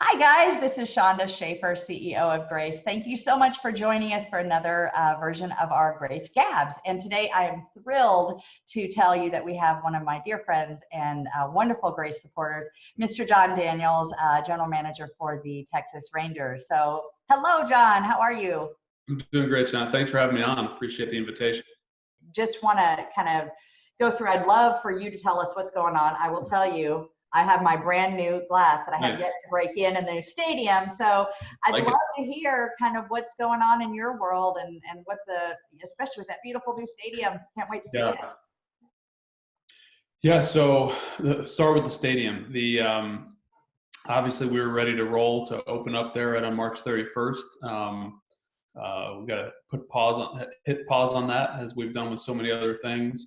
Hi guys, this is Shonda Schaefer, CEO of GRACE. Thank you so much for joining us for another version of our GRACE Gabs. And today I am thrilled to tell you that we have one of my dear friends and wonderful GRACE supporters, Mr. Jon Daniels, General Manager for the Texas Rangers. So hello, Jon, how are you? I'm doing great, John. Thanks for having me on. Appreciate the invitation. Just want to kind of go through, I'd love for you to tell us what's going on. I will tell you, I have my brand new glass that I have yet to break in the new stadium. So I'd love to hear kind of what's going on in your world and what especially with that beautiful new stadium. Can't wait to see it. Yeah, so start with the stadium. Obviously we were ready to roll to open up there on March 31st. We got to hit pause on that, as we've done with so many other things.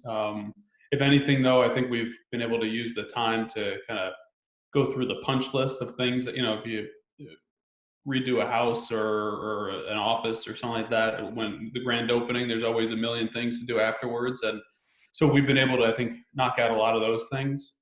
If anything, though, I think we've been able to use the time to kind of go through the punch list of things that, if you redo a house or an office or something like that, when the grand opening, there's always a million things to do afterwards. And so we've been able to, I think, knock out a lot of those things.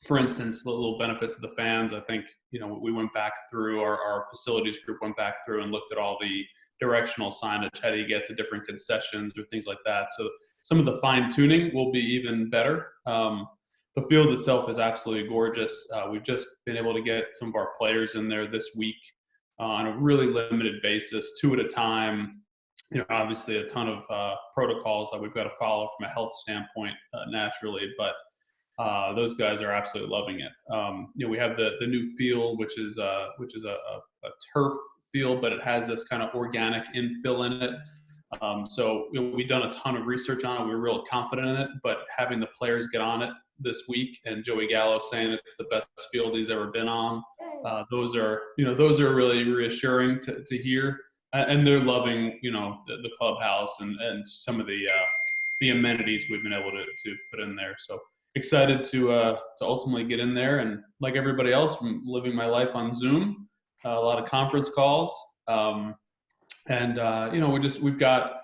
For instance, the little benefit to the fans, I think, we went back through, our facilities group went back through and looked at all the directional signage. How do you get to different concessions or things like that? So some of the fine tuning will be even better. The field itself is absolutely gorgeous. We've just been able to get some of our players in there this week on a really limited basis, 2 at a time. Obviously a ton of protocols that we've got to follow from a health standpoint naturally, but those guys are absolutely loving it. We have the new field, which is a turf field, but it has this kind of organic infill in it. So we've done a ton of research on it. We're real confident in it, but having the players get on it this week, and Joey Gallo saying it's the best field he's ever been on, those are really reassuring to hear. And they're loving, the clubhouse and some of the amenities we've been able to put in there. So excited to ultimately get in there, and like everybody else, I'm living my life on Zoom, a lot of conference calls, we've got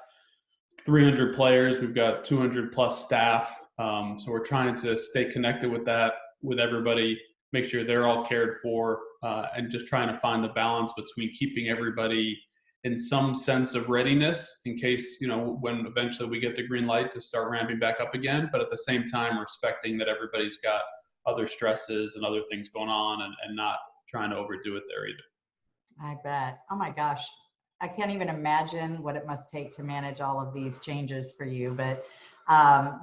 300 players, we've got 200 plus staff, so we're trying to stay connected with everybody, make sure they're all cared for, and just trying to find the balance between keeping everybody in some sense of readiness in case, when eventually we get the green light to start ramping back up again, but at the same time respecting that everybody's got other stresses and other things going on, and not trying to overdo it there either. I bet. Oh my gosh. I can't even imagine what it must take to manage all of these changes for you. But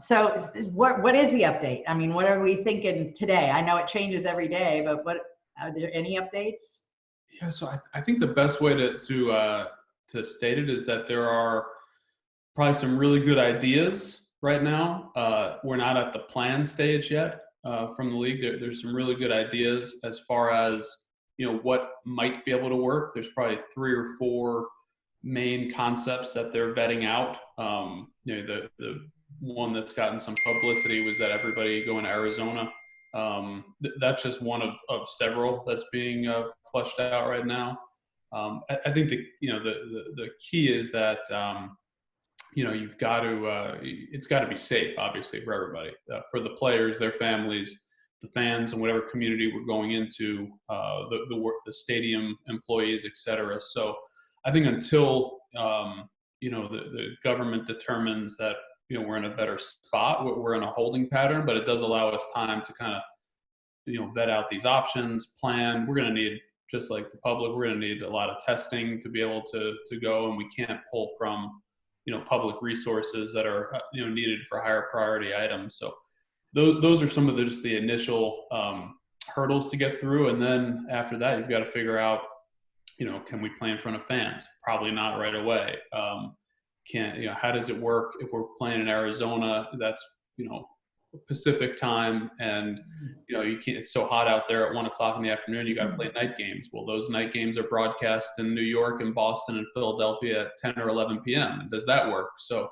so what is the update? I mean, what are we thinking today? I know it changes every day, but are there any updates? Yeah, so I think the best way to state it is that there are probably some really good ideas right now. We're not at the plan stage yet from the league. There's some really good ideas as far as what might be able to work. There's probably 3 or 4 main concepts that they're vetting out. The one that's gotten some publicity was that everybody going to Arizona. That's just one of several that's being fleshed out right now. I think the key is that you've got to it's got to be safe, obviously, for everybody, for the players, their families, the fans, and whatever community we're going into, the stadium employees, etc. So I think until the government determines that we're in a better spot, we're in a holding pattern, but it does allow us time to kind of vet out these options, plan. We're going to need, just like the public, we're going to need a lot of testing to be able to go, and we can't pull from public resources that are needed for higher priority items. So those are some of just the initial hurdles to get through, and then after that, you've got to figure out, can we play in front of fans? Probably not right away. How does it work if we're playing in Arizona? That's Pacific time, and you can't. It's so hot out there at 1 o'clock in the afternoon. You got to play night games. Well, those night games are broadcast in New York and Boston and Philadelphia at 10 or 11 p.m. Does that work? So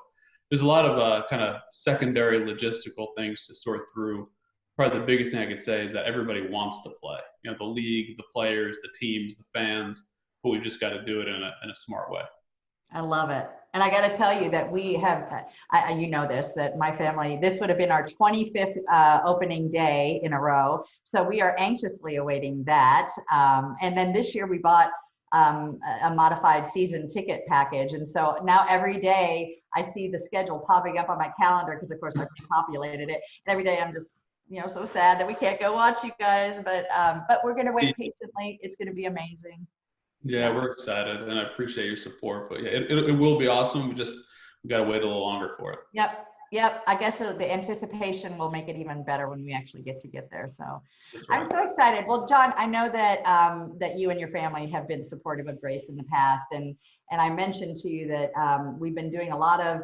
there's a lot of kind of secondary logistical things to sort through. Probably the biggest thing I could say is that everybody wants to play. The league, the players, the teams, the fans, but we've just got to do it in a smart way. I love it. And I got to tell you that we have, you know this, that my family, this would have been our 25th opening day in a row. So we are anxiously awaiting that. And then this year we bought a modified season ticket package. And so now every day I see the schedule popping up on my calendar because of course I've populated it. And every day I'm just, so sad that we can't go watch you guys, but we're going to wait patiently. It's going to be amazing. Yeah, we're excited, and I appreciate your support. But yeah, it will be awesome. We got to wait a little longer for it. Yep. I guess the anticipation will make it even better when we actually get there. So Right. I'm so excited. Well, Jon, I know that that you and your family have been supportive of Grace in the past, and I mentioned to you that we've been doing a lot of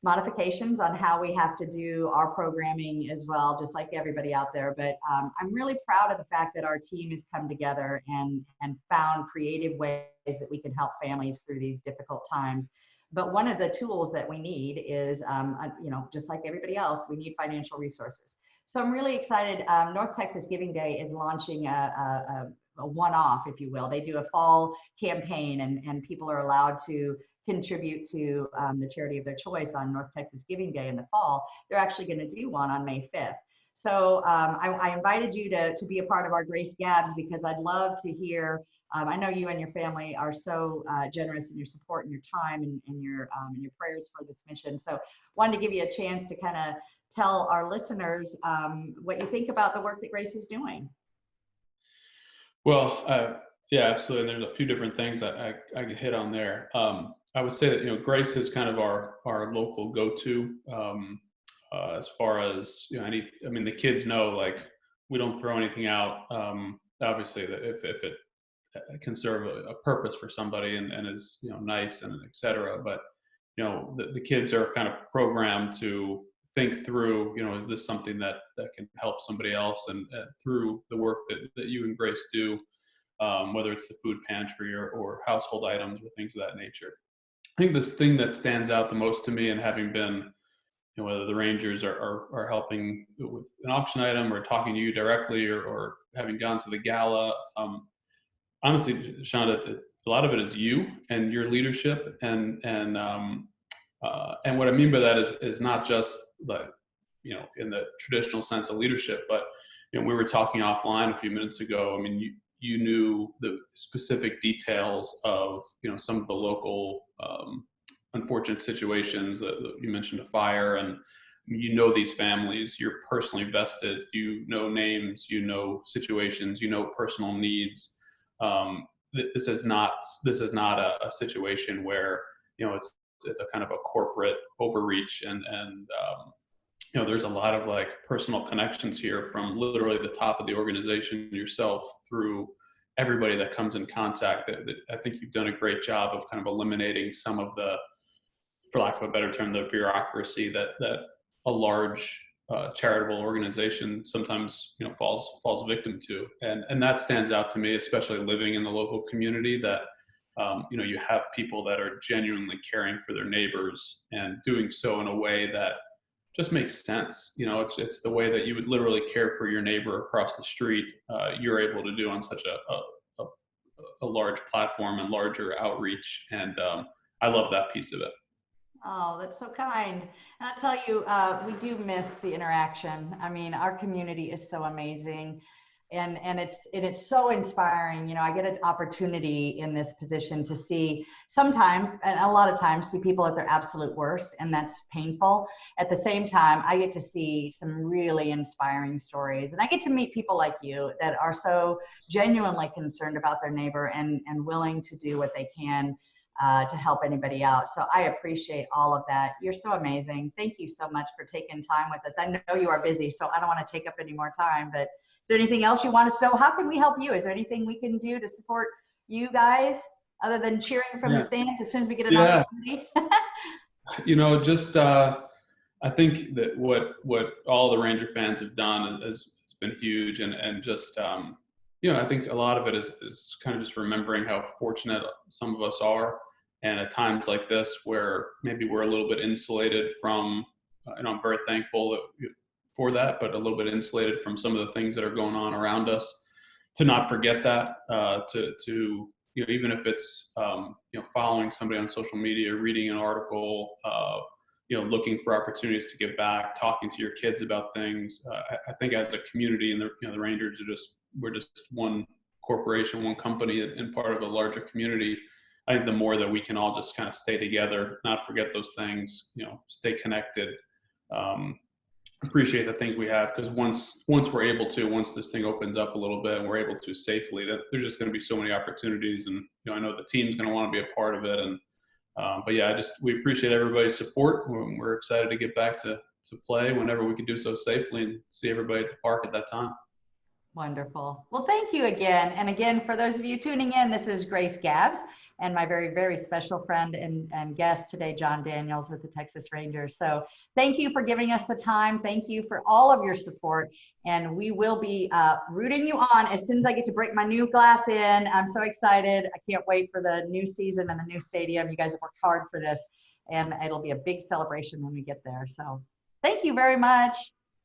modifications on how we have to do our programming as well, just like everybody out there. But I'm really proud of the fact that our team has come together and found creative ways that we can help families through these difficult times. But one of the tools that we need is, just like everybody else, we need financial resources. So I'm really excited. North Texas Giving Day is launching a one-off, if you will. They do a fall campaign, and people are allowed to contribute to the charity of their choice on North Texas Giving Day in the fall. They're actually going to do one on May 5th. So I invited you to be a part of our Grace Gabs because I'd love to hear. I know you and your family are so generous in your support and your time and your prayers for this mission. So wanted to give you a chance to kind of tell our listeners what you think about the work that Grace is doing. Well, yeah, absolutely. And there's a few different things that I could hit on there. I would say that Grace is kind of our local go-to as far as the kids know, like, we don't throw anything out. Obviously, if it can serve a purpose for somebody and is nice and etc. But the kids are kind of programmed to think through, is this something that can help somebody else, and through the work that you and Grace do, whether it's the food pantry or household items or things of that nature. I think this thing that stands out the most to me, and having been, whether the Rangers are helping with an auction item or talking to you directly or having gone to the gala, honestly, Shonda, a lot of it is you and your leadership, and what I mean by that is not just like, in the traditional sense of leadership, but we were talking offline a few minutes ago. I mean, you knew the specific details of some of the local unfortunate situations that you mentioned, a fire, and these families. You're personally vested. Names. Situations. Personal needs. This is not a situation where it's a kind of a corporate overreach, and there's a lot of like personal connections here, from literally the top of the organization yourself through everybody that comes in contact. That I think you've done a great job of kind of eliminating some of the, for lack of a better term, the bureaucracy that a large charitable organization sometimes falls victim to, and that stands out to me, especially living in the local community, that you have people that are genuinely caring for their neighbors and doing so in a way that just makes sense. It's the way that you would literally care for your neighbor across the street. You're able to do on such a large platform and larger outreach, and I love that piece of it. Oh, that's so kind. And I'll tell you, we do miss the interaction. I mean, our community is so amazing, and it's so inspiring. I get an opportunity in this position to see sometimes, and a lot of times, see people at their absolute worst, and that's painful. At the same time, I get to see some really inspiring stories, and I get to meet people like you that are so genuinely concerned about their neighbor and willing to do what they can to help anybody out. So I appreciate all of that. You're so amazing. Thank you so much for taking time with us. I know you are busy, so I don't want to take up any more time, but is there anything else you want us to know? How can we help you? Is there anything we can do to support you guys other than cheering from the stands as soon as we get an opportunity? I think that what all the Ranger fans have done has been huge, and just I think a lot of it is kind of just remembering how fortunate some of us are. And at times like this, where maybe we're a little bit insulated from, and I'm very thankful for that, but a little bit insulated from some of the things that are going on around us, to not forget that, to even if it's, following somebody on social media, reading an article, looking for opportunities to give back, talking to your kids about things. I think as a community, and the Rangers we're just one corporation, one company, and part of a larger community. I think the more that we can all just kind of stay together, not forget those things, stay connected, appreciate the things we have, because once we're able to, once this thing opens up a little bit and we're able to safely, that there's just going to be so many opportunities, and I know the team's going to want to be a part of it, and but yeah, we appreciate everybody's support. We're excited to get back to play whenever we can do so safely and see everybody at the park at that time. Wonderful. Well, thank you again. And again, for those of you tuning in, this is Grace Gabs and my very, very special friend and guest today, Jon Daniels with the Texas Rangers. So thank you for giving us the time. Thank you for all of your support. And we will be rooting you on as soon as I get to break my new glass in. I'm so excited. I can't wait for the new season and the new stadium. You guys have worked hard for this, and it'll be a big celebration when we get there. So thank you very much.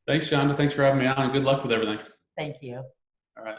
Thanks, Shonda. Thanks for having me on. Good luck with everything. Thank you. All right.